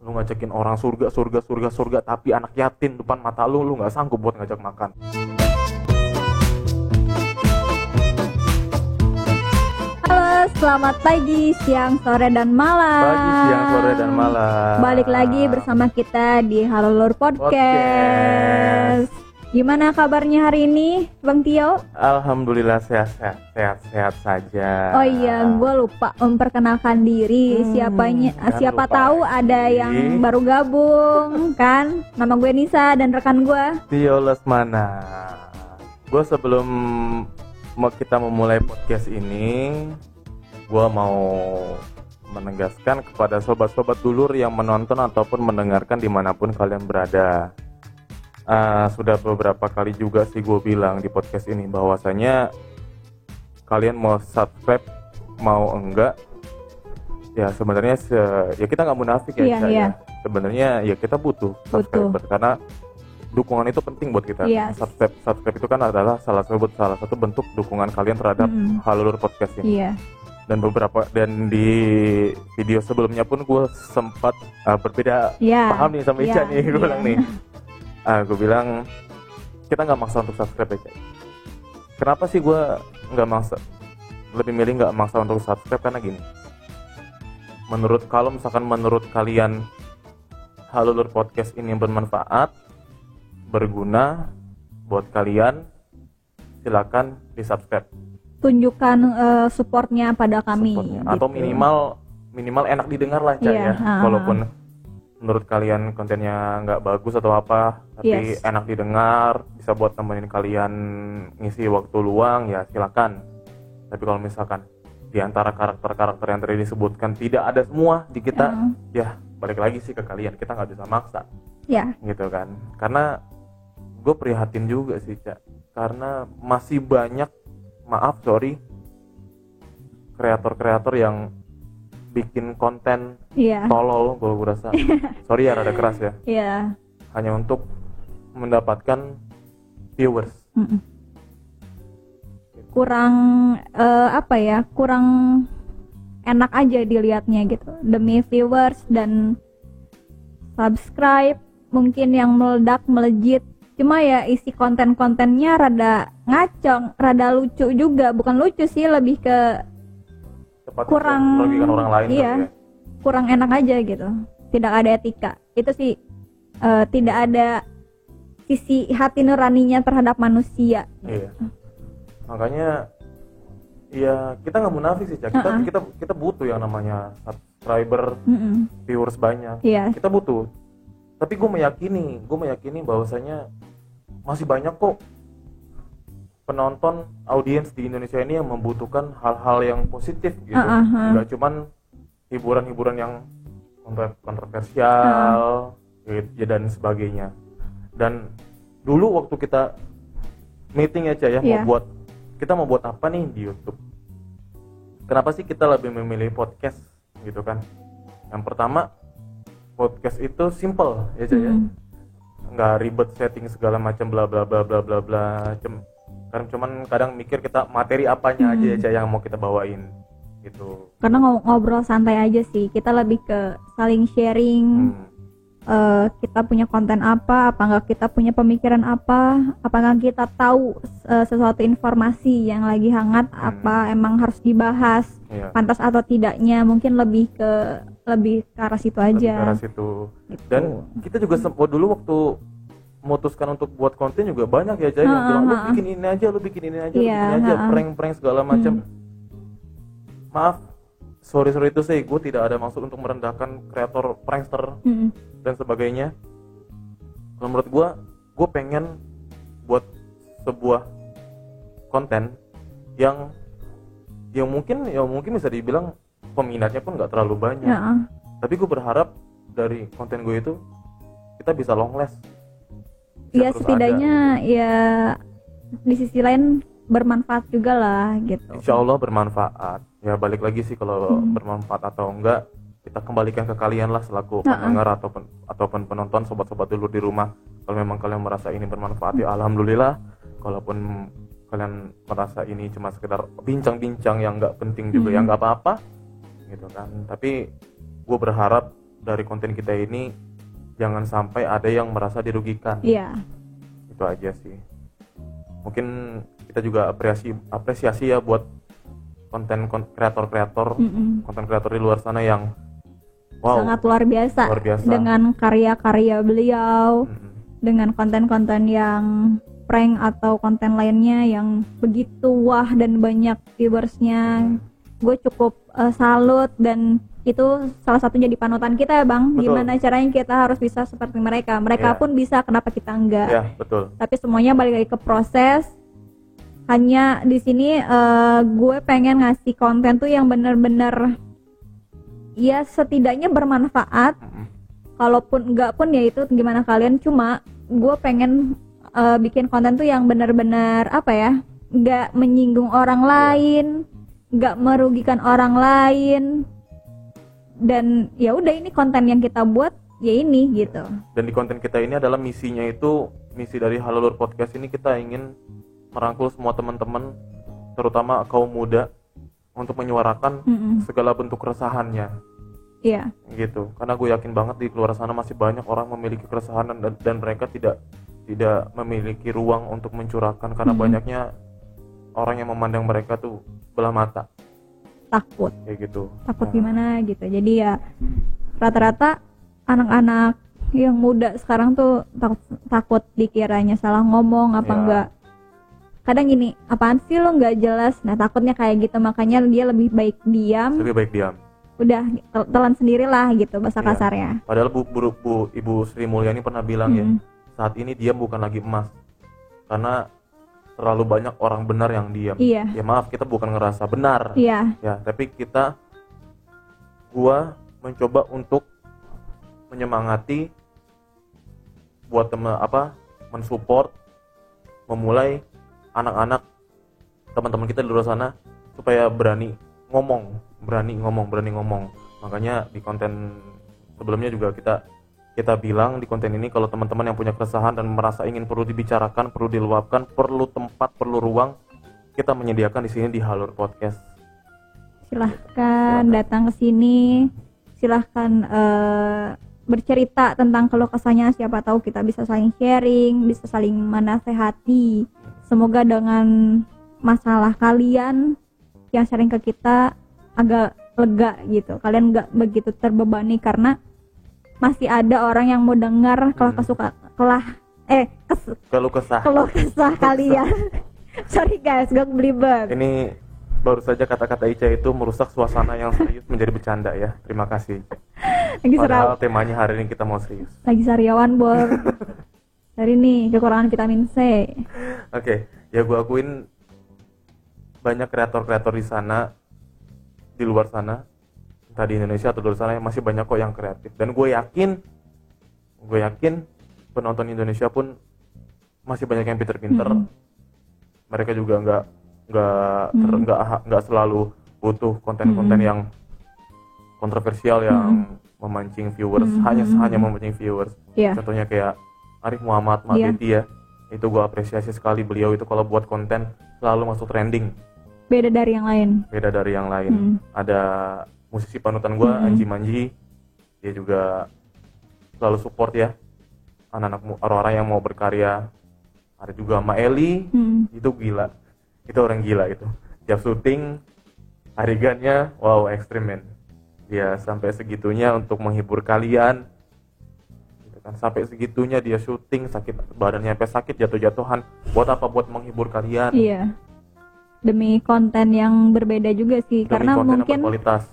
Lu ngajakin orang surga, tapi anak yatim depan mata lu nggak sanggup buat ngajak makan. Halo, selamat pagi, siang, sore, dan malam. Pagi, siang, sore, dan malam. Balik lagi bersama kita di Halo Lur Podcast. Gimana kabarnya hari ini, Bang Tio? Alhamdulillah sehat saja. Oh iya, gue lupa memperkenalkan diri. Siapa tahu ada yang baru gabung kan? Nama gue Nisa dan rekan gue Tio Lesmana. Gue sebelum kita memulai podcast ini, gue mau menegaskan kepada sobat-sobat dulur yang menonton ataupun mendengarkan dimanapun kalian berada. Sudah beberapa kali juga sih gue bilang di podcast ini bahwasanya kalian mau subscribe mau enggak ya sebenarnya ya kita nggak munafik ya. Iya. Sebenarnya ya kita butuh subscriber karena dukungan itu penting buat kita. Subscribe itu kan adalah salah satu bentuk dukungan kalian terhadap Halo Lur Podcast ini. Iya. Dan di video sebelumnya pun gue sempat berbeda paham nih sama Ica nih. Gue bilang nih gue bilang kita nggak maksa untuk subscribe aja. Kenapa sih gue nggak maksa, lebih milih nggak maksa untuk subscribe? Karena gini, kalau misalkan menurut kalian Halo Lur Podcast ini bermanfaat, berguna buat kalian, silakan di subscribe. Tunjukkan supportnya pada kami gitu. Atau minimal enak didengar lah ya. Walaupun menurut kalian kontennya nggak bagus atau apa, tapi enak didengar, bisa buat nemenin kalian ngisi waktu luang, ya silakan. Tapi kalau misalkan di antara karakter-karakter yang tadi disebutkan tidak ada semua di kita, ya balik lagi sih ke kalian, kita nggak bisa maksa, gitu kan. Karena gue prihatin juga sih, Cak, karena masih banyak, kreator-kreator yang bikin konten tolol, gue rasa. Sorry ya, rada keras ya. Hanya untuk mendapatkan viewers. Kurang kurang enak aja dilihatnya gitu. Demi viewers dan subscribe mungkin yang meledak melejit. Cuma ya isi konten-kontennya rada ngacong, rada lucu juga. Bukan lucu sih, lebih ke kurang orang lain, kurang enak aja gitu, tidak ada etika. Itu sih tidak ada sisi hati nuraninya terhadap manusia. Makanya ya kita nggak munafik sih, Cak. Kita butuh yang namanya subscriber, viewers banyak. Kita butuh. Tapi gue meyakini bahwasanya masih banyak kok penonton, audiens di Indonesia ini yang membutuhkan hal-hal yang positif gitu. Nggak cuman hiburan-hiburan yang kontroversial gitu, dan sebagainya. Dan dulu waktu kita meeting ya, Cak, kita mau buat apa nih di YouTube. Kenapa sih kita lebih memilih podcast gitu kan? Yang pertama, podcast itu simple ya, Cak, ya. Nggak ribet setting segala macam bla bla bla bla bla bla. Kan cuman kadang mikir kita materi apanya aja yang mau kita bawain gitu. Karena ngobrol santai aja sih, kita lebih ke saling sharing. Kita punya konten apa enggak, kita punya pemikiran apakah kita tahu sesuatu informasi yang lagi hangat, apa emang harus dibahas, pantas atau tidaknya, mungkin lebih ke arah situ aja. Gitu. Dan kita juga sempat dulu waktu memutuskan untuk buat konten juga banyak ya, Jay, yang bilang lu bikin ini aja, prank segala macam. Maaf, sorry itu sih, gue tidak ada maksud untuk merendahkan kreator prankster dan sebagainya. Kalau menurut gue pengen buat sebuah konten yang mungkin bisa dibilang peminatnya pun nggak terlalu banyak. Tapi gue berharap dari konten gue itu kita bisa long last. Ya setidaknya ya di sisi lain bermanfaat juga lah gitu. Insya Allah bermanfaat. Ya balik lagi sih, kalau bermanfaat atau enggak kita kembalikan ke kalian lah selaku pendengar ataupun penonton, sobat-sobat dulu di rumah. Kalau memang kalian merasa ini bermanfaat, ya alhamdulillah. Kalaupun kalian merasa ini cuma sekedar bincang-bincang yang enggak penting juga, ya enggak apa-apa gitu kan. Tapi gue berharap dari konten kita ini jangan sampai ada yang merasa dirugikan. Iya. Itu aja sih. Mungkin kita juga apresiasi ya buat konten kreator di luar sana yang sangat luar biasa dengan karya-karya beliau, dengan konten-konten yang prank atau konten lainnya yang begitu wah dan banyak viewersnya. Gue cukup salut, dan itu salah satu jadi panutan kita ya Bang. Betul. Gimana caranya kita harus bisa seperti mereka pun bisa, kenapa kita enggak? Iya, betul. Tapi semuanya balik lagi ke proses. Hanya di sini gue pengen ngasih konten tuh yang benar-benar ya setidaknya bermanfaat. Kalaupun enggak pun ya itu gimana kalian, cuma gue pengen bikin konten tuh yang benar-benar apa ya, enggak menyinggung orang lain, enggak merugikan orang lain, dan ya udah, ini konten yang kita buat ya ini gitu. Dan di konten kita ini adalah misinya itu, misi dari Halulur Podcast ini, kita ingin merangkul semua teman-teman, terutama kaum muda, untuk menyuarakan segala bentuk keresahannya. Iya. Gitu. Karena gue yakin banget di luar sana masih banyak orang memiliki keresahan dan mereka tidak memiliki ruang untuk mencurahkan karena banyaknya orang yang memandang mereka tuh belah mata. Takut. Kayak gitu. Takut gimana gitu. Jadi ya rata-rata anak-anak yang muda sekarang tuh takut dikiranya salah ngomong apa enggak. Kadang gini, apaan sih lo nggak jelas. Nah takutnya kayak gitu, makanya dia lebih baik diam. Udah telan sendirilah gitu bahasa kasarnya. Padahal Ibu Sri Mulyani pernah bilang ya, saat ini diam bukan lagi emas, karena terlalu banyak orang benar yang diam. Iya. Ya maaf, kita bukan ngerasa benar. Iya. Ya, tapi gua mencoba untuk menyemangati buat mensupport, memulai anak-anak teman-teman kita di luar sana supaya berani ngomong. Makanya di konten sebelumnya juga kita bilang di konten ini, kalau teman-teman yang punya keresahan dan merasa ingin perlu dibicarakan, perlu diluapkan, perlu tempat, perlu ruang, kita menyediakan di sini di Halulur Podcast. Silahkan datang ke sini, silahkan bercerita tentang keluh kesahnya, siapa tahu kita bisa saling sharing, bisa saling menasehati. Semoga dengan masalah kalian yang sharing ke kita agak lega gitu, kalian nggak begitu terbebani, karena masih ada orang yang mau dengar keluh kesah kalian. Sorry guys, gak belibet. Ini baru saja kata-kata Ica itu merusak suasana yang serius menjadi bercanda ya. Terima kasih. Padahal temanya hari ini kita mau serius. Lagi sariawan Bor. Hari ini kekurangan vitamin C. Oke, ya gue akuin banyak kreator-kreator di sana, di luar sana, entah di Indonesia atau di luar sana, yang masih banyak kok yang kreatif. Dan gue yakin penonton Indonesia pun masih banyak yang pinter-pinter. Mereka juga nggak selalu butuh konten-konten yang kontroversial yang memancing viewers, hanya memancing viewers. Contohnya kayak Arif Muhammad, Mak Betty ya, itu gue apresiasi sekali. Beliau itu kalau buat konten selalu masuk trending. Beda dari yang lain. Ada musisi panutan gue, Anji Manji, dia juga selalu support ya anak-anak orang-orang yang mau berkarya. Ada juga Mbak Eli, itu gila, itu orang gila itu. Tiap syuting adegannya wow, ekstrim men. Dia sampai segitunya untuk menghibur kalian. Kan sampai segitunya dia syuting, sakit badannya sampai sakit, jatuh-jatuhan. Buat apa? Buat menghibur kalian. Iya. Demi konten yang berbeda juga sih, karena mungkin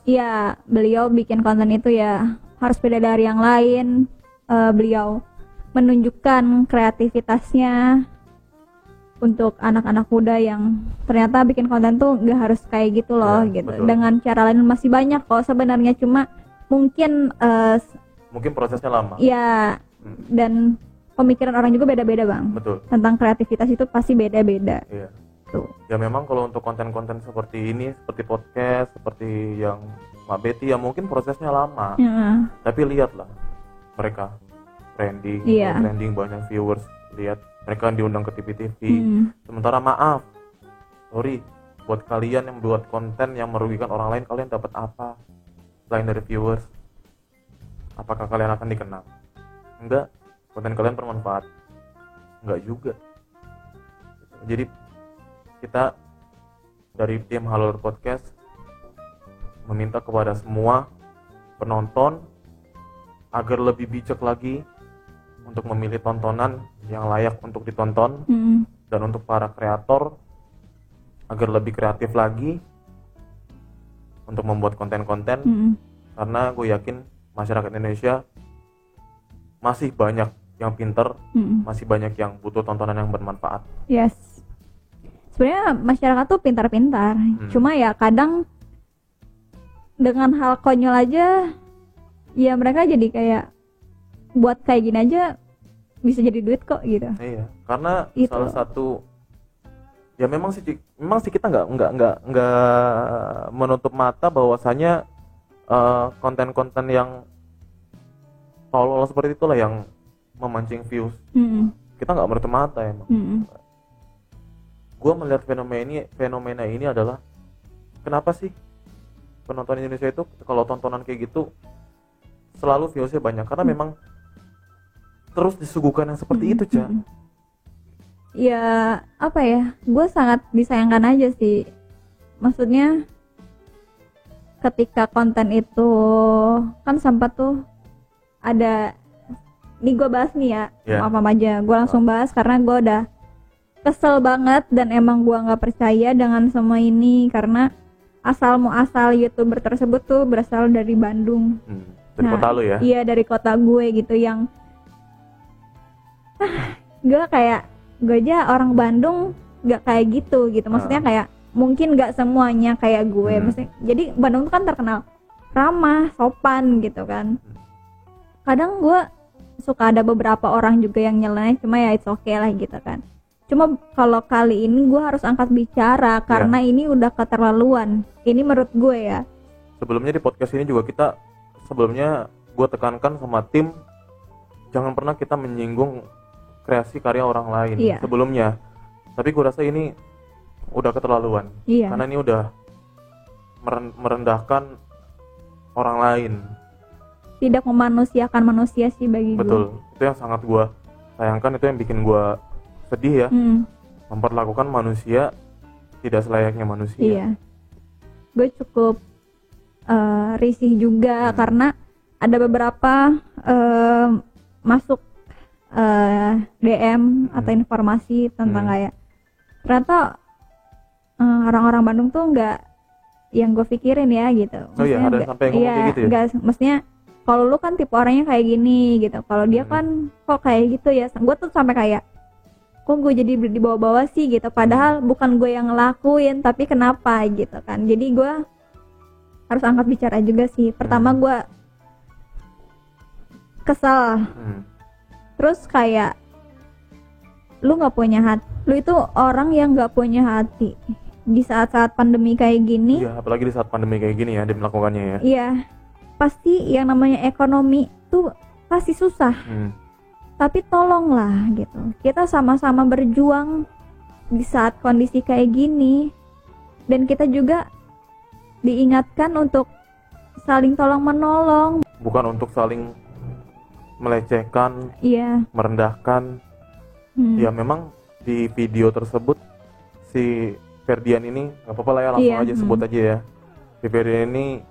iya, beliau bikin konten itu ya harus beda dari yang lain. Beliau menunjukkan kreativitasnya untuk anak-anak muda yang ternyata bikin konten tuh nggak harus kayak gitu loh ya, gitu. Betul. Dengan cara lain masih banyak kok sebenarnya, cuma mungkin prosesnya lama. Iya. Dan pemikiran orang juga beda-beda Bang. Betul. Tentang kreativitas itu pasti beda-beda. Iya. Tuh. Ya memang kalau untuk konten-konten seperti ini, seperti podcast, seperti yang Mbak Betty ya mungkin prosesnya lama. Tapi lihatlah mereka trending banyak viewers, lihat mereka diundang ke TV-TV. Sementara sorry buat kalian yang buat konten yang merugikan orang lain, kalian dapat apa selain dari viewers? apakah kalian akan dikenal? Enggak. Konten kalian bermanfaat? Enggak juga. Jadi kita dari tim Halor Podcast meminta kepada semua penonton agar lebih bijak lagi untuk memilih tontonan yang layak untuk ditonton, dan untuk para kreator agar lebih kreatif lagi untuk membuat konten-konten, karena gue yakin masyarakat Indonesia masih banyak yang pinter, masih banyak yang butuh tontonan yang bermanfaat. Yes, sebenarnya masyarakat tuh pintar-pintar, cuma ya kadang dengan hal konyol aja ya mereka jadi kayak buat kayak gini aja bisa jadi duit kok gitu. Iya, karena itu salah satu ya memang sih kita nggak menutup mata bahwasanya konten-konten yang tolol seperti itulah yang memancing views. Kita nggak menutup mata emang. Gue melihat fenomena ini adalah kenapa sih penonton Indonesia itu kalau tontonan kayak gitu selalu viewsnya banyak, karena memang terus disuguhkan yang seperti itu, Ca. Ya apa ya, gue sangat disayangkan aja sih. Maksudnya ketika konten itu kan sempat tuh ada, nih gue bahas nih ya, apa aja gue langsung bahas karena gue udah kesel banget dan emang gue nggak percaya dengan semua ini, karena asal muasal YouTuber tersebut tuh berasal dari Bandung. Dari kota lu ya? Iya, dari kota gue gitu, yang gue aja orang Bandung gak kayak gitu maksudnya kayak mungkin gak semuanya kayak gue. Maksudnya jadi Bandung tuh kan terkenal ramah, sopan gitu kan. Kadang gue suka ada beberapa orang juga yang nyeleneh, cuma ya it's okay lah gitu kan. Cuma kalau kali ini gue harus angkat bicara karena ini udah keterlaluan. Ini menurut gue ya. Sebelumnya di podcast ini juga sebelumnya gue tekankan sama tim, jangan pernah kita menyinggung kreasi karya orang lain sebelumnya. Tapi gue rasa ini udah keterlaluan, karena ini udah merendahkan orang lain, tidak memanusiakan manusia sih bagi gue. Betul, itu yang sangat gue sayangkan, itu yang bikin gue sedih ya. Memperlakukan manusia tidak selayaknya manusia. Iya, gue cukup risih juga karena ada beberapa masuk DM atau informasi tentang kayak ternyata orang-orang Bandung tuh nggak yang gue pikirin ya gitu. Maksudnya ada sampai ngomong kayak gitu ya? Enggak, maksudnya kalau lu kan tipe orangnya kayak gini gitu, kalau dia kan kok kayak gitu ya. Gue tuh sampai kayak kok gue jadi dibawa-bawa sih gitu, padahal bukan gue yang ngelakuin, tapi kenapa gitu kan. Jadi gue harus angkat bicara juga sih. Pertama gue kesel, terus kayak lu nggak punya hati, lu itu orang yang nggak punya hati di saat-saat pandemi kayak gini. Iya, apalagi di saat pandemi kayak gini ya dia melakukannya ya. Iya, pasti yang namanya ekonomi tuh pasti susah. Tapi tolonglah gitu, kita sama-sama berjuang di saat kondisi kayak gini, dan kita juga diingatkan untuk saling tolong menolong, bukan untuk saling melecehkan, merendahkan. Ya memang di video tersebut si Ferdian ini nggak apa-apa lah ya, langsung aja sebut aja ya. Si Ferdian ini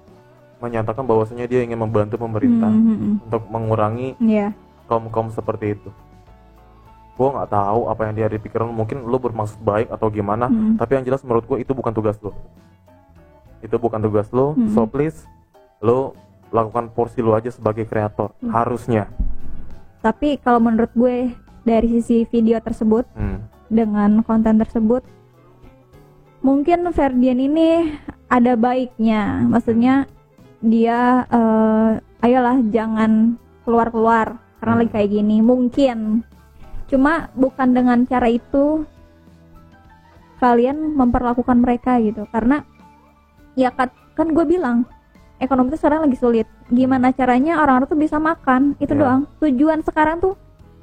menyatakan bahwasanya dia ingin membantu pemerintah untuk mengurangi kaum seperti itu. Gue nggak tahu apa yang dia dipikirkan, mungkin lo bermaksud baik atau gimana, tapi yang jelas menurut gue itu bukan tugas lo. Itu bukan tugas lo. So please lo lakukan porsi lo aja sebagai kreator, harusnya. Tapi kalau menurut gue dari sisi video tersebut, dengan konten tersebut, mungkin Ferdian ini ada baiknya. Maksudnya dia ayolah jangan keluar-keluar karena lagi kayak gini, mungkin. Cuma bukan dengan cara itu kalian memperlakukan mereka gitu. Karena ya kan gue bilang ekonomi itu sekarang lagi sulit. Gimana caranya orang-orang tuh bisa makan, itu doang. Tujuan sekarang tuh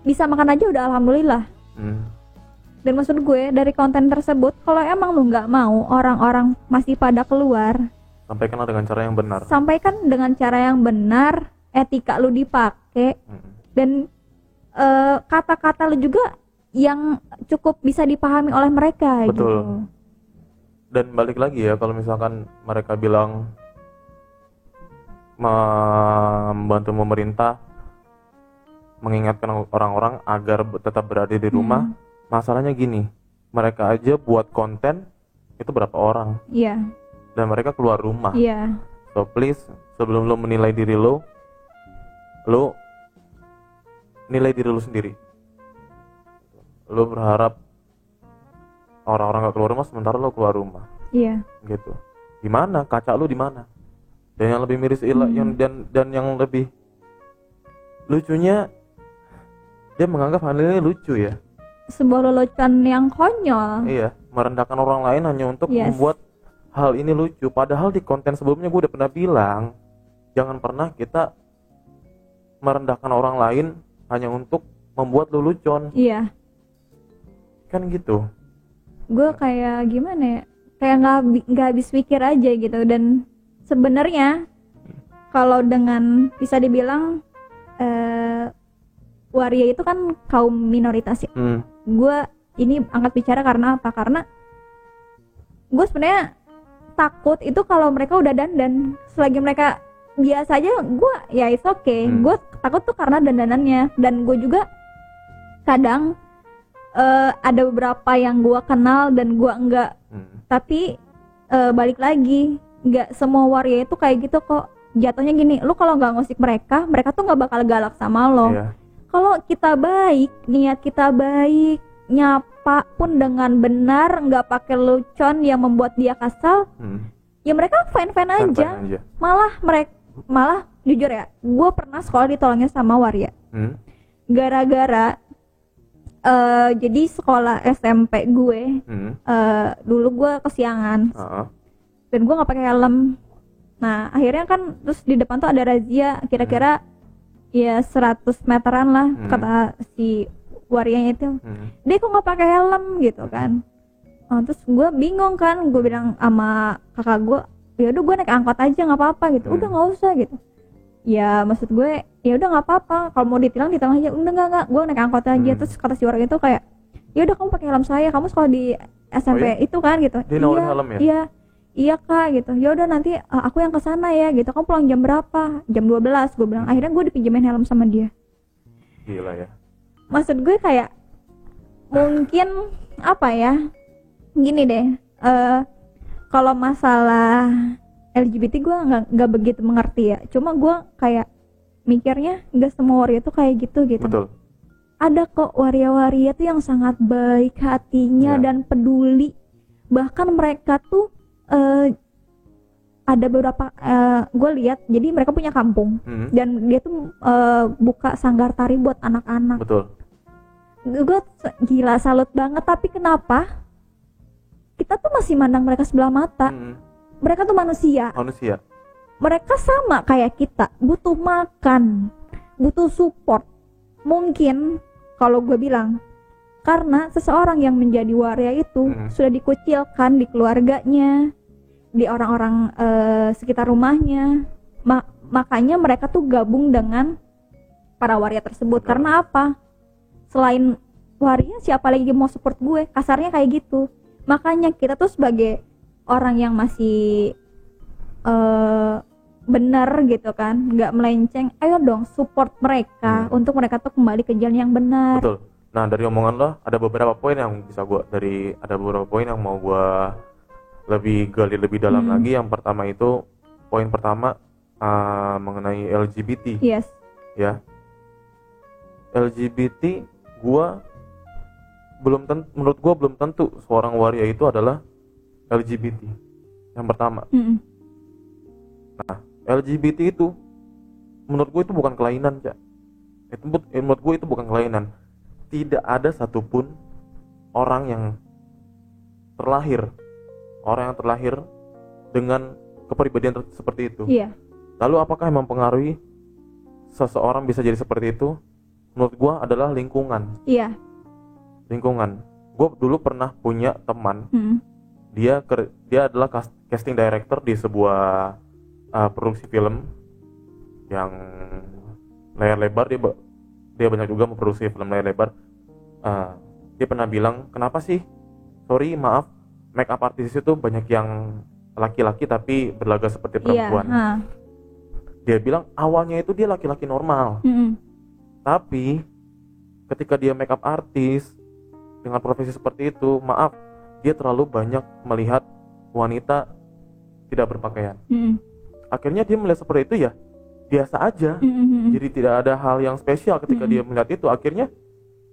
bisa makan aja udah alhamdulillah. Dan maksud gue dari konten tersebut, kalau emang lu nggak mau orang-orang masih pada keluar, sampaikanlah dengan cara yang benar. Sampaikan dengan cara yang benar, etika lu dipakai, dan kata-kata lu juga yang cukup bisa dipahami oleh mereka. Betul. Gitu. Dan balik lagi ya, kalau misalkan mereka bilang membantu pemerintah mengingatkan orang-orang agar tetap berada di rumah, masalahnya gini, mereka aja buat konten itu berapa orang? Iya. Dan mereka keluar rumah. Iya. So please, sebelum lo menilai diri lo nilai diri lo sendiri. Lo berharap orang-orang gak keluar rumah sementara lo keluar rumah. Iya. Gitu. Di mana kaca lo di mana? Dan yang lebih miris dan yang lebih lucunya, dia menganggap hal ini lucu ya. Sebuah lelucon yang konyol. Iya, merendahkan orang lain hanya untuk membuat hal ini lucu. Padahal di konten sebelumnya gue udah pernah bilang, jangan pernah kita merendahkan orang lain hanya untuk membuat lelucon. Iya. Kan gitu. Gue kayak gimana ya? Kayak nggak habis pikir aja gitu. Dan sebenarnya kalau dengan bisa dibilang waria itu kan kaum minoritas ya. Gue ini angkat bicara karena apa? Karena gue sebenarnya takut itu kalau mereka udah dandan. Selagi mereka biasa aja, gue ya it's okay. Gue takut tuh karena dandanannya. Dan gue juga kadang ada beberapa yang gue kenal dan gue enggak. Tapi balik lagi, enggak semua waria itu kayak gitu kok. Jatuhnya gini, lu kalau nggak ngosik mereka tuh nggak bakal galak sama lo. Yeah. Kalau kita baik, niat kita baik, nyapa pun dengan benar, nggak pakai lelucon yang membuat dia kesal, ya mereka fine aja. Malah jujur ya, gue pernah sekolah ditolongin sama waria. Gara-gara jadi sekolah SMP gue, dulu gue kesiangan, dan gue nggak pakai helm. Nah akhirnya kan terus di depan tuh ada razia, kira-kira ya 100 meteran lah, kata si warianya itu. Dia kok nggak pakai helm gitu kan. Terus gue bingung kan, gue bilang sama kakak gue, ya udah gue naik angkot aja nggak apa-apa gitu. Udah nggak usah gitu. Ya maksud gue ya udah nggak apa-apa, kalau mau ditilang aja. Udah nggak, gue naik angkot aja. Terus kata si warga itu kayak, ya udah kamu pakai helm saya, kamu sekolah di SMP itu kan gitu. Dia nawarin helm ya? Iya kak gitu. Ya udah nanti aku yang kesana ya gitu. Kamu pulang jam berapa? Jam 12 gue bilang. Akhirnya gue dipinjemin helm sama dia. Gila ya. Maksud gue kayak mungkin apa ya? Gini deh. Kalau masalah LGBT gue nggak begitu mengerti ya. Cuma gue kayak mikirnya nggak semua waria tuh kayak gitu. Betul. Ada kok waria-waria tuh yang sangat baik hatinya dan peduli. Bahkan mereka tuh ada beberapa gue lihat, jadi mereka punya kampung dan dia tuh buka sanggar tari buat anak-anak. Betul. Gue gila salut banget, tapi kenapa kita tuh masih mandang mereka sebelah mata? Mereka tuh manusia. Mereka sama kayak kita, butuh makan, butuh support. Mungkin kalau gue bilang, karena seseorang yang menjadi waria itu sudah dikucilkan di keluarganya, di orang-orang sekitar rumahnya, makanya mereka tuh gabung dengan para waria tersebut. Karena apa? Selain waria, siapa lagi mau support gue? Kasarnya kayak gitu. Makanya kita tuh sebagai orang yang masih benar gitu kan, nggak melenceng, ayo dong support mereka untuk mereka tuh kembali ke jalan yang benar. Betul. Nah dari omongan lo ada beberapa poin yang mau gue lebih gali lebih dalam lagi. Yang pertama itu poin pertama mengenai LGBT. Yes. Ya. LGBT menurut gue belum tentu seorang waria itu adalah LGBT. Yang pertama. Nah LGBT itu menurut gue itu bukan kelainan, Cak. Menurut gue itu bukan kelainan. Tidak ada satupun orang yang terlahir dengan kepribadian seperti itu. Iya. Lalu apakah yang mempengaruhi seseorang bisa jadi seperti itu? Menurut gua adalah lingkungan. Iya. Lingkungan. Gua dulu pernah punya teman. Dia adalah casting director di sebuah produksi film. yang layar lebar, dia banyak juga memproduksi film layar lebar. Dia pernah bilang, kenapa sih, sorry maaf, make up artis itu banyak yang laki-laki tapi berlagak seperti perempuan. Dia bilang awalnya itu dia laki-laki normal, tapi ketika dia make up artis dengan profesi seperti itu, maaf, dia terlalu banyak melihat wanita tidak berpakaian. Akhirnya dia melihat seperti itu ya biasa aja. Jadi tidak ada hal yang spesial ketika dia melihat itu. Akhirnya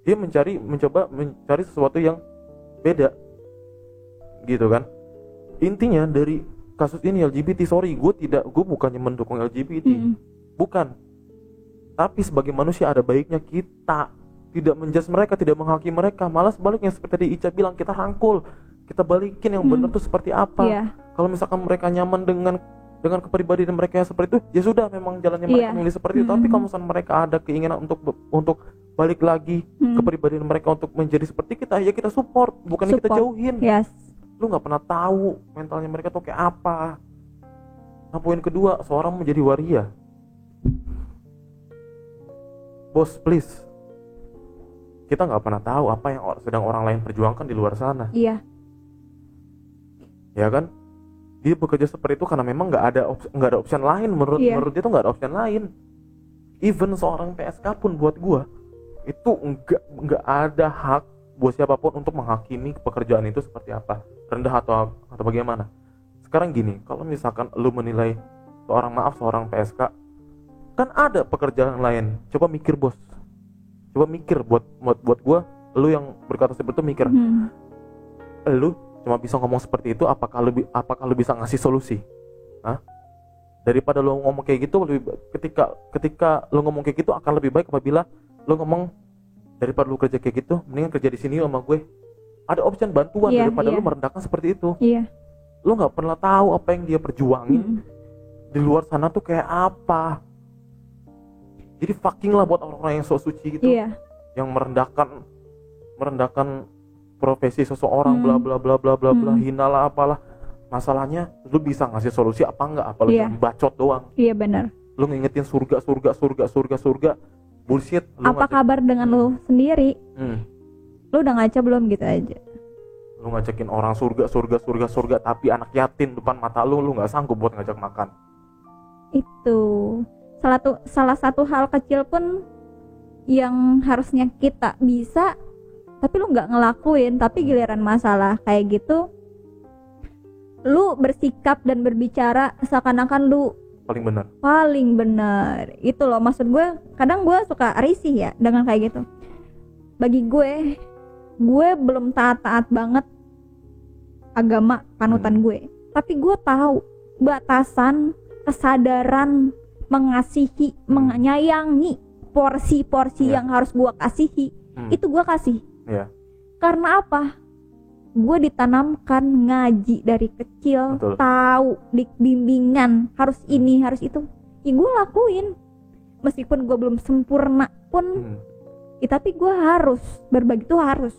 dia mencoba mencari sesuatu yang beda, gitu kan. Intinya dari kasus ini LGBT, sorry, gue bukannya mendukung LGBT, bukan. Tapi sebagai manusia ada baiknya kita tidak menjudge mereka, tidak menghakimi mereka. Malah sebaliknya, seperti tadi Ica bilang, kita rangkul, kita balikin yang benar tuh seperti apa. Kalau misalkan mereka nyaman dengan kepribadian mereka yang seperti itu, ya sudah, memang jalannya mereka milih seperti itu. Tapi kalau misalkan mereka ada keinginan untuk balik lagi kepribadian mereka untuk menjadi seperti kita, ya kita support, bukannya kita jauhin. Lu nggak pernah tahu mentalnya mereka tuh kayak apa. Nah, poin kedua, seorang menjadi waria. Bos, please, kita nggak pernah tahu apa yang sedang orang lain perjuangkan di luar sana. Ya kan? Dia bekerja seperti itu karena memang nggak ada option lain. Menurut dia tuh nggak ada option lain. Even seorang PSK pun buat gua itu nggak ada hak buat siapapun untuk menghakimi pekerjaan itu seperti apa, rendah atau bagaimana. Sekarang gini, kalau misalkan lu menilai seorang PSK, kan ada pekerjaan lain. Coba mikir, bos. Coba mikir buat gua, lu yang berkata seperti itu, mikir. Lu cuma bisa ngomong seperti itu, apakah lu bisa ngasih solusi? Daripada lu ngomong kayak gitu, ketika lu ngomong kayak gitu akan lebih baik apabila lu ngomong, daripada lu kerja kayak gitu, mendingan kerja di sini sama gue. Ada option bantuan daripada lu merendahkan seperti itu. Lu nggak pernah tahu apa yang dia perjuangin di luar sana tuh kayak apa. Jadi fucking lah buat orang-orang yang sok suci gitu, yang merendahkan profesi seseorang, bla bla bla bla bla bla, hina lah apalah. Masalahnya lu bisa ngasih solusi apa enggak? Apa lu cuma bacot doang? Benar. Lu ngingetin surga, bullshit. Apa kabar dengan lu sendiri? Lu udah ngaca belum gitu aja? Lu ngajakin orang surga, tapi anak yatim depan mata lu nggak sanggup buat ngajak makan. Itu salah satu hal kecil pun yang harusnya kita bisa, tapi lu nggak ngelakuin. Tapi giliran masalah kayak gitu, lu bersikap dan berbicara seakan-akan lu paling benar. Itu loh maksud gue. Kadang gue suka risih ya dengan kayak gitu. Bagi gue belum taat banget agama panutan gue, tapi gue tahu batasan kesadaran mengasihi, menyayangi porsi-porsi yang harus gue kasihi. Itu gue kasih. Karena apa? Gue ditanamkan ngaji dari kecil, tahu di bimbingan harus ini harus itu, ya gue lakuin meskipun gue belum sempurna pun, tapi gue harus berbagi, tuh harus.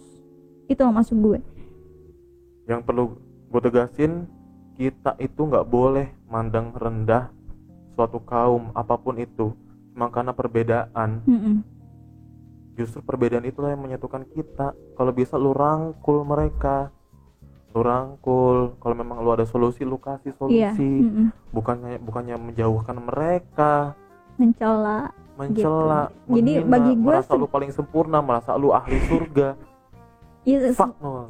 Itu maksud gue. Yang perlu gue tegasin, kita itu nggak boleh mandang rendah suatu kaum apapun itu cuma karena perbedaan. Justru perbedaan itulah yang menyatukan kita. Kalau bisa lu rangkul mereka, kalau memang lu ada solusi, lu kasih solusi. Bukannya menjauhkan mereka, mencela gitu. Jadi bagi gue merasa lu paling sempurna, merasa lu ahli surga.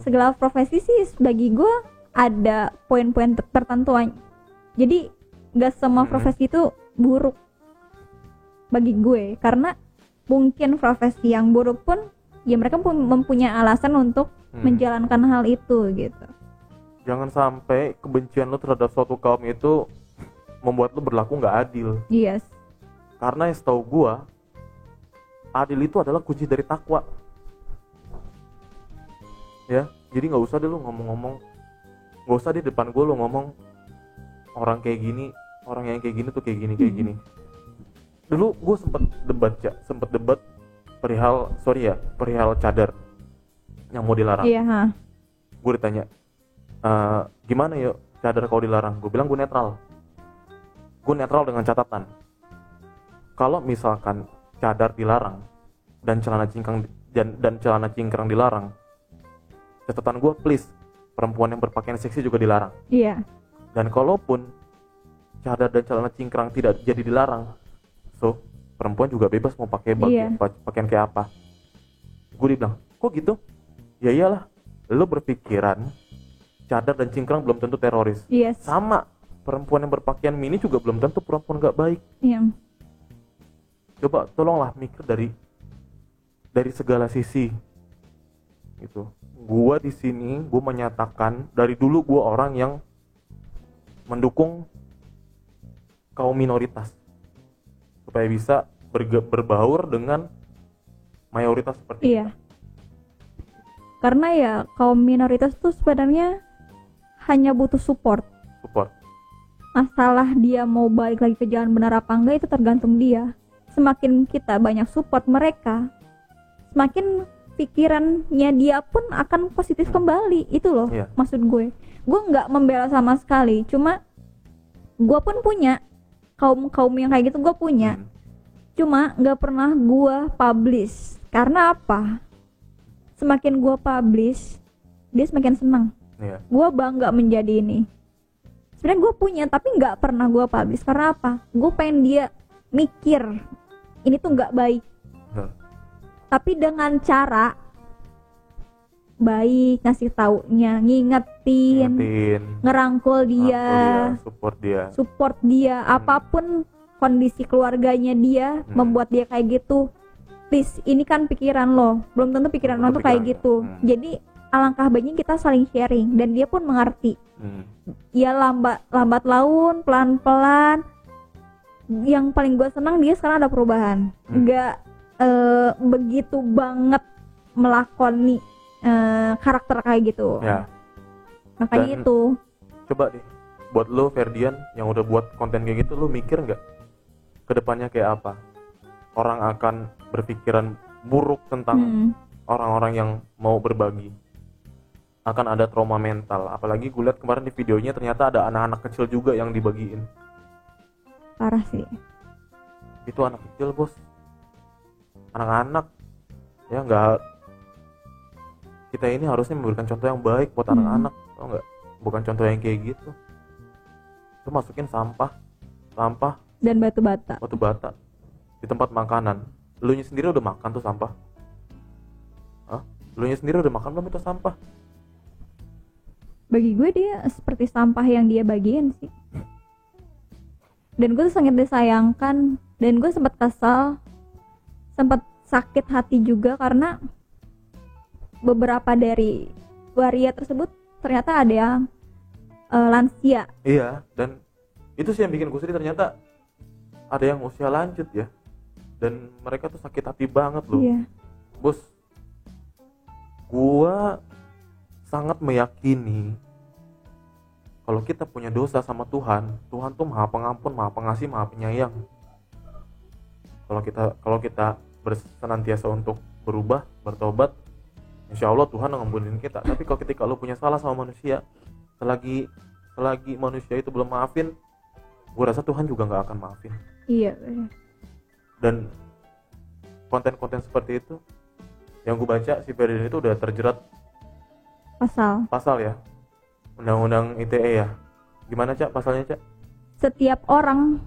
Segala profesi sih bagi gue ada poin-poin tertentu. Jadi gak semua profesi itu buruk bagi gue, karena mungkin profesi yang buruk pun ya mereka mempunyai alasan untuk menjalankan hal itu gitu. Jangan sampai kebencian lu terhadap suatu kaum itu membuat lu berlaku nggak adil. Karena yang setahu gua, adil itu adalah kunci dari takwa. Ya, jadi nggak usah deh lu ngomong-ngomong, nggak usah di depan gua lu ngomong orang kayak gini, orang yang kayak gini tuh kayak gini. Dulu gue sempet debat perihal cadar yang mau dilarang. Gue ditanya, gimana ya cadar kalau dilarang? Gue bilang gue netral dengan catatan, kalau misalkan cadar dilarang dan celana cingkrang dilarang, catatan gue, please, perempuan yang berpakaian seksi juga dilarang. Iya. Dan kalaupun cadar dan celana cingkrang tidak jadi dilarang, so perempuan juga bebas mau pakai pakaian kayak apa. Gue dibilang, kok gitu? Ya iyalah, lo berpikiran cadar dan cingkrang belum tentu teroris. Yes. Sama, perempuan yang berpakaian mini juga belum tentu perempuan gak baik. Iya. Coba tolonglah mikir dari segala sisi. Gitu. Gua di sini, gua menyatakan dari dulu gua orang yang mendukung kaum minoritas supaya bisa berbaur dengan mayoritas seperti iya. Kita. Karena ya kaum minoritas tuh sebenarnya hanya butuh support. Masalah dia mau balik lagi ke jalan benar apa enggak itu tergantung dia. Semakin kita banyak support mereka, semakin pikirannya dia pun akan positif kembali. Itu loh maksud gue. Gue nggak membela sama sekali, cuma gue pun punya kaum yang kayak gitu, gue punya. Cuma nggak pernah gue publish. Karena apa? Semakin gue publish, dia semakin senang. Gue bangga menjadi ini. Sebenarnya gue punya, tapi nggak pernah gue publish. Karena apa? Gue pengen dia mikir ini tuh nggak baik. Tapi dengan cara baik, ngasih taunya, ngingetin, ngerangkul dia, support dia, apapun kondisi keluarganya dia, membuat dia kayak gitu. Please, ini kan pikiran lo, belum tentu pikiran lo tuh kayak gitu. Jadi alangkah baiknya kita saling sharing dan dia pun mengerti. Ya lambat laun, pelan-pelan. Yang paling gue senang dia sekarang ada perubahan. Nggak begitu banget melakoni karakter kayak gitu. Ya. Makanya dan itu. Coba deh, buat lo Ferdian yang udah buat konten kayak gitu, lo mikir nggak kedepannya kayak apa? Orang akan berpikiran buruk tentang orang-orang yang mau berbagi. Akan ada trauma mental. Apalagi gue lihat kemarin di videonya ternyata ada anak-anak kecil juga yang dibagiin. Parah sih. Itu anak kecil, bos. Anak-anak. Ya nggak. Kita ini harusnya memberikan contoh yang baik buat anak-anak, tau nggak? Bukan contoh yang kayak gitu. Itu masukin sampah dan batu bata di tempat makanan. Lu nya sendiri udah makan tuh sampah? Lu nya sendiri udah makan belum itu sampah? Bagi gue dia seperti sampah yang dia bagiin sih. Dan gue tuh sangat disayangkan, dan gue sempat kesal, sempat sakit hati juga karena beberapa dari waria tersebut ternyata ada yang lansia. Iya, dan itu sih yang bikin gue sedih, ternyata ada yang usia lanjut ya, dan mereka tuh sakit hati banget loh. Iya. Bos, gue sangat meyakini kalau kita punya dosa sama Tuhan tuh Maha Pengampun, Maha Pengasih, Maha Penyayang. Kalau kita bersenantiasa untuk berubah, bertobat, insya Allah Tuhan ngampunin kita. Tapi kalau ketika lo punya salah sama manusia, selagi manusia itu belum maafin, gue rasa Tuhan juga nggak akan maafin. Iya. Dan konten-konten seperti itu yang gue baca, si Ferdinand itu udah terjerat pasal ya, undang-undang ITE ya. Gimana Cak pasalnya Cak? Setiap orang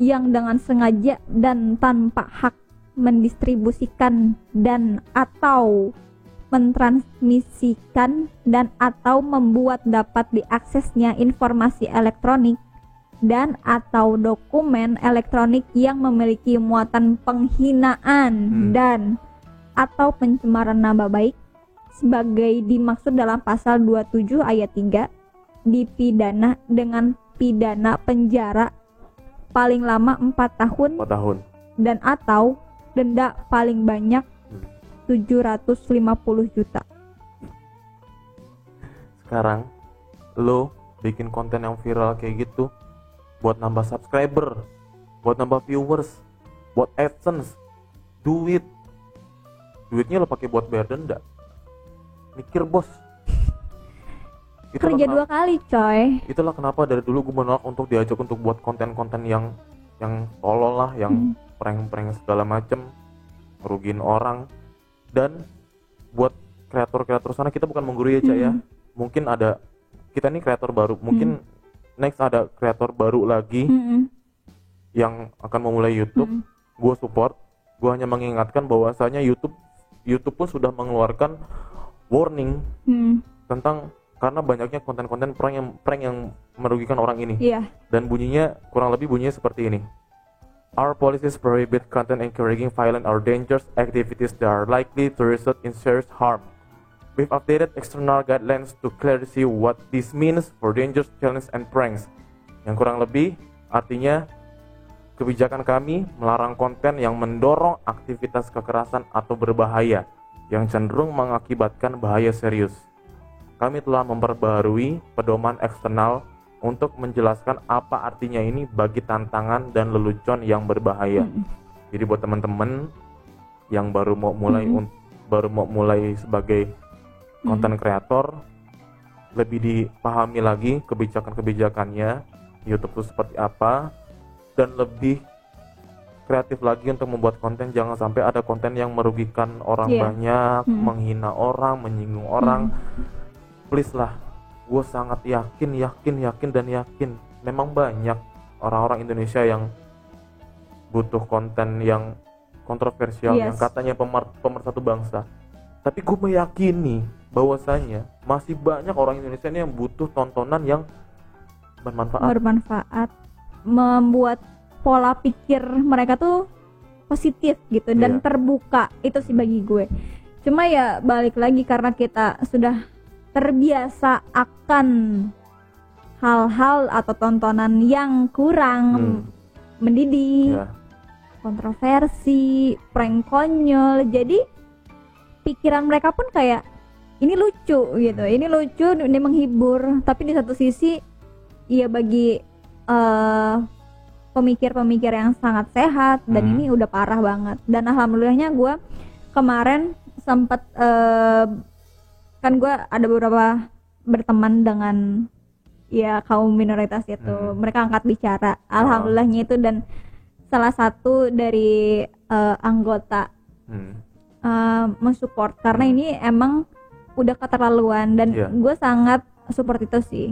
yang dengan sengaja dan tanpa hak mendistribusikan dan atau mentransmisikan dan atau membuat dapat diaksesnya informasi elektronik dan atau dokumen elektronik yang memiliki muatan penghinaan dan atau pencemaran nama baik sebagai dimaksud dalam pasal 27 ayat 3 dipidana dengan pidana penjara paling lama 4 tahun dan atau denda paling banyak 750 juta. Sekarang lo bikin konten yang viral kayak gitu buat nambah subscriber, buat nambah viewers, buat AdSense, duitnya lo pakai buat bayar denda. Mikir bos. Kerja dua kali coy. Itulah kenapa dari dulu gue menolak untuk diajak untuk buat konten-konten yang tolol lah, yang prank segala macem, ngerugiin orang. Dan buat kreator-kreator sana, kita bukan menggurui ya Cak ya, mungkin ada, kita nih kreator baru, mungkin next ada kreator baru lagi yang akan memulai YouTube, gue support. Gue hanya mengingatkan bahwasanya YouTube pun sudah mengeluarkan warning tentang, karena banyaknya konten-konten prank yang merugikan orang ini. Dan kurang lebih bunyinya seperti ini. Our policies prohibit content encouraging violent or dangerous activities that are likely to result in serious harm. We've updated external guidelines to clearly see what this means for dangerous challenges and pranks. Yang kurang lebih artinya, kebijakan kami melarang konten yang mendorong aktivitas kekerasan atau berbahaya yang cenderung mengakibatkan bahaya serius. Kami telah memperbaharui pedoman eksternal untuk menjelaskan apa artinya ini bagi tantangan dan lelucon yang berbahaya. Jadi buat teman-teman yang baru mau mulai sebagai konten kreator, lebih dipahami lagi kebijakan-kebijakannya YouTube itu seperti apa, dan lebih kreatif lagi untuk membuat konten. Jangan sampai ada konten yang merugikan orang banyak, menghina orang, menyinggung orang. Please lah, gue sangat yakin memang banyak orang-orang Indonesia yang butuh konten yang kontroversial, yang katanya pemersatu bangsa. Tapi gue meyakini bahwasanya masih banyak orang Indonesia ini yang butuh tontonan yang bermanfaat, membuat pola pikir mereka tuh positif gitu dan terbuka. Itu sih bagi gue. Cuma ya balik lagi, karena kita sudah terbiasa akan hal-hal atau tontonan yang kurang mendidik, kontroversi, prank konyol. Jadi pikiran mereka pun kayak ini lucu gitu, ini lucu, ini menghibur. Tapi di satu sisi ya bagi pemikir-pemikir yang sangat sehat, dan ini udah parah banget. Dan alhamdulillahnya gue kemarin sempat kan gue ada beberapa berteman dengan ya kaum minoritas itu, mereka angkat bicara, alhamdulillahnya itu. Dan salah satu dari anggota mensupport, karena ini emang udah keterlaluan, dan gue sangat support itu sih.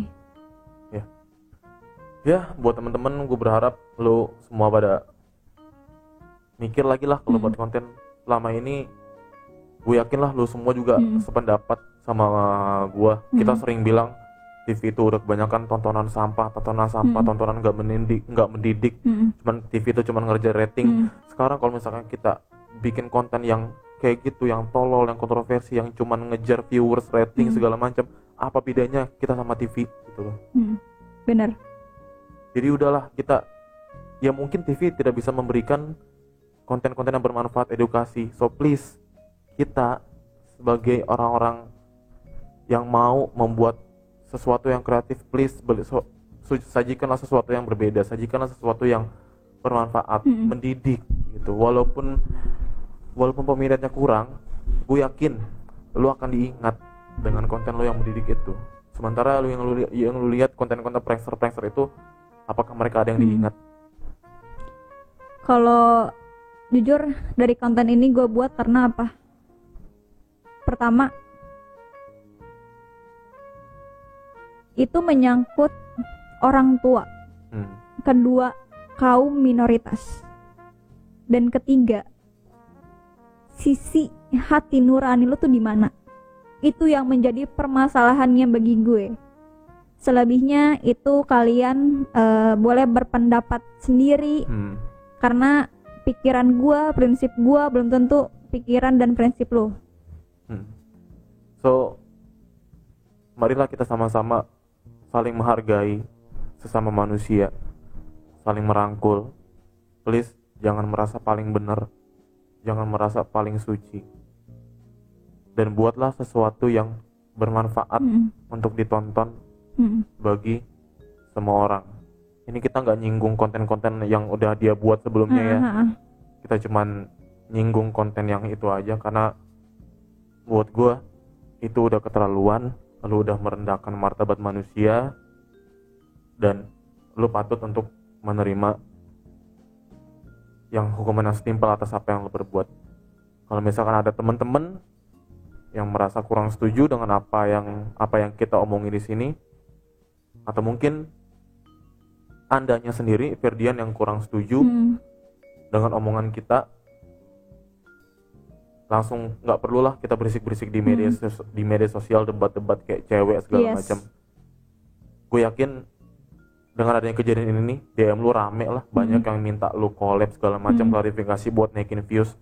Ya buat temen-temen, gue berharap lo semua pada mikir lagi lah kalau buat konten. Selama ini gue yakin lah lo semua juga sependapat sama gue. Kita sering bilang TV itu udah kebanyakan tontonan sampah, tontonan nggak mendidik. Cuman TV itu cuman ngerjain rating. Sekarang kalau misalkan kita bikin konten yang kayak gitu, yang tolol, yang kontroversi, yang cuman ngejar viewers, rating segala macam, apa bedanya kita sama TV gitu loh. Bener. Jadi udahlah, kita ya mungkin TV tidak bisa memberikan konten-konten yang bermanfaat, edukasi. So please, kita sebagai orang-orang yang mau membuat sesuatu yang kreatif, please sajikanlah sesuatu yang berbeda, sajikanlah sesuatu yang bermanfaat, mendidik gitu. Walaupun peminatnya kurang, gue yakin lu akan diingat dengan konten lu yang mendidik itu. Sementara lu yang lu lihat konten-konten prankster itu, apakah mereka ada yang diingat? Kalau jujur dari konten ini gue buat karena apa? Pertama, itu menyangkut orang tua. Kedua, kaum minoritas. Dan ketiga, sisi hati nurani lu tuh di mana? Itu yang menjadi permasalahannya bagi gue. Selebihnya itu kalian boleh berpendapat sendiri, karena pikiran gue, prinsip gue belum tentu pikiran dan prinsip lo. So, marilah kita sama-sama saling menghargai sesama manusia, saling merangkul. Please, jangan merasa paling benar, jangan merasa paling suci, dan buatlah sesuatu yang bermanfaat untuk ditonton bagi semua orang. Ini kita nggak nyinggung konten-konten yang udah dia buat sebelumnya ya. Kita cuman nyinggung konten yang itu aja, karena buat gue itu udah keterlaluan. Lu udah merendahkan martabat manusia, dan lu patut untuk menerima yang hukuman yang setimpal atas apa yang lo berbuat. Kalau misalkan ada teman-teman yang merasa kurang setuju dengan apa yang kita omongin di sini, atau mungkin andanya sendiri Ferdian yang kurang setuju dengan omongan kita, langsung nggak perlulah kita berisik-berisik di media sosial, debat-debat kayak cewek segala macam. Gue yakin dengan adanya kejadian ini nih, DM lu rame lah, banyak yang minta lu collab segala macam, klarifikasi buat naikin views.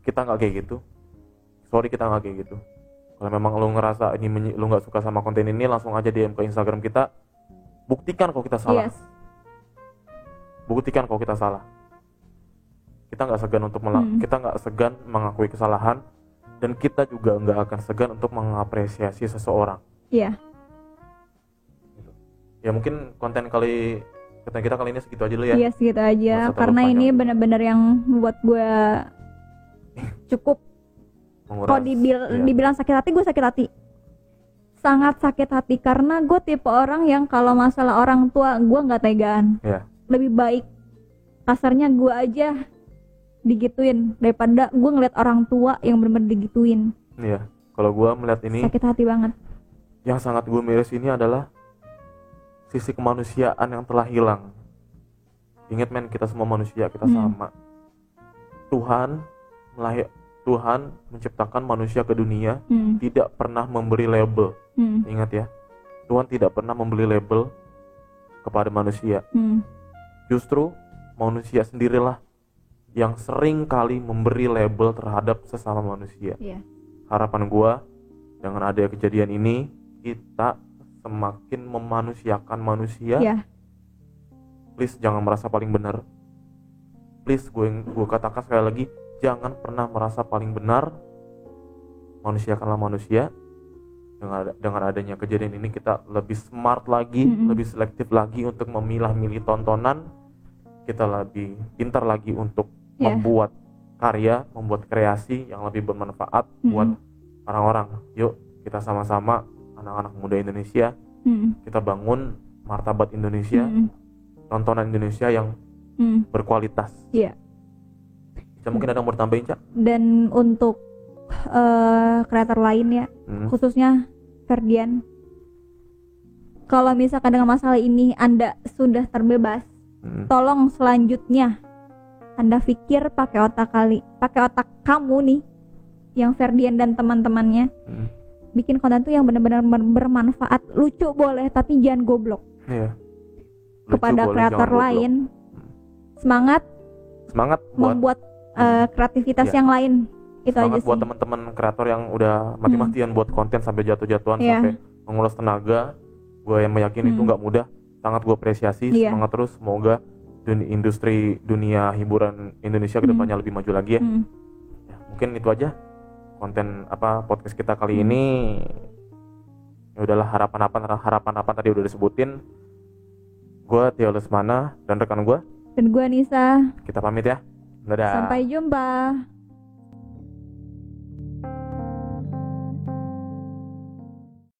Kita nggak kayak gitu, sorry, kita nggak kayak gitu. Kalau memang lu ngerasa ini lu nggak suka sama konten ini, langsung aja DM ke Instagram kita, buktikan kalau kita salah. Buktikan kalau kita salah. Kita nggak segan untuk kita nggak segan mengakui kesalahan, dan kita juga nggak akan segan untuk mengapresiasi seseorang. Iya. Ya mungkin konten kita kali ini segitu aja dulu ya. Iya, segitu aja, karena ini benar-benar yang membuat gue cukup. Kalau dibilang sakit hati, gue sakit hati, sangat sakit hati, karena gue tipe orang yang kalau masalah orang tua gue nggak tegaan. Lebih baik kasarnya gue aja digituin daripada gue ngeliat orang tua yang benar-benar digituin. Iya, kalau gue melihat ini sakit hati banget. Yang sangat gue miris ini adalah sisi kemanusiaan yang telah hilang. Ingat men, kita semua manusia, kita sama. Tuhan menciptakan manusia ke dunia, tidak pernah memberi label. Ingat ya, Tuhan tidak pernah memberi label kepada manusia. Justru manusia sendirilah yang sering kali memberi label terhadap sesama manusia. Harapan gua dengan adanya kejadian ini, kita semakin memanusiakan manusia. Please jangan merasa paling benar. Please, gue katakan sekali lagi, jangan pernah merasa paling benar. Manusiakanlah manusia. Dengan adanya kejadian ini, kita lebih smart lagi, lebih selektif lagi untuk memilah-milih tontonan. Kita lebih pintar lagi untuk membuat karya, membuat kreasi yang lebih bermanfaat buat orang-orang. Yuk kita sama-sama, anak-anak muda Indonesia, kita bangun martabat Indonesia, tontonan Indonesia yang berkualitas. Mungkin ada yang mau ditambahin, Cak? Dan untuk kreator lain ya, khususnya Ferdian, kalau misalkan dengan masalah ini Anda sudah terbebas, tolong selanjutnya Anda pikir pakai otak kamu nih, yang Ferdian dan teman-temannya, bikin konten tuh yang benar-benar bermanfaat. Lucu boleh, tapi jangan goblok. Kepada kreator lain, semangat membuat kreativitas yang lain. Itu semangat aja sih buat teman-teman kreator yang udah mati-matian buat konten sampai jatuh-jatuhan, sampai menguras tenaga. Gue yang meyakini itu nggak mudah, sangat gue apresiasi. Semangat terus, semoga industri dunia hiburan Indonesia kedepannya lebih maju lagi ya. Mungkin itu aja konten podcast kita kali ini. Ya udahlah, harapan apa tadi udah disebutin. Gue Tio Lesmana dan rekan gue, dan gue Nisa. Kita pamit ya. Dadah. Sampai jumpa.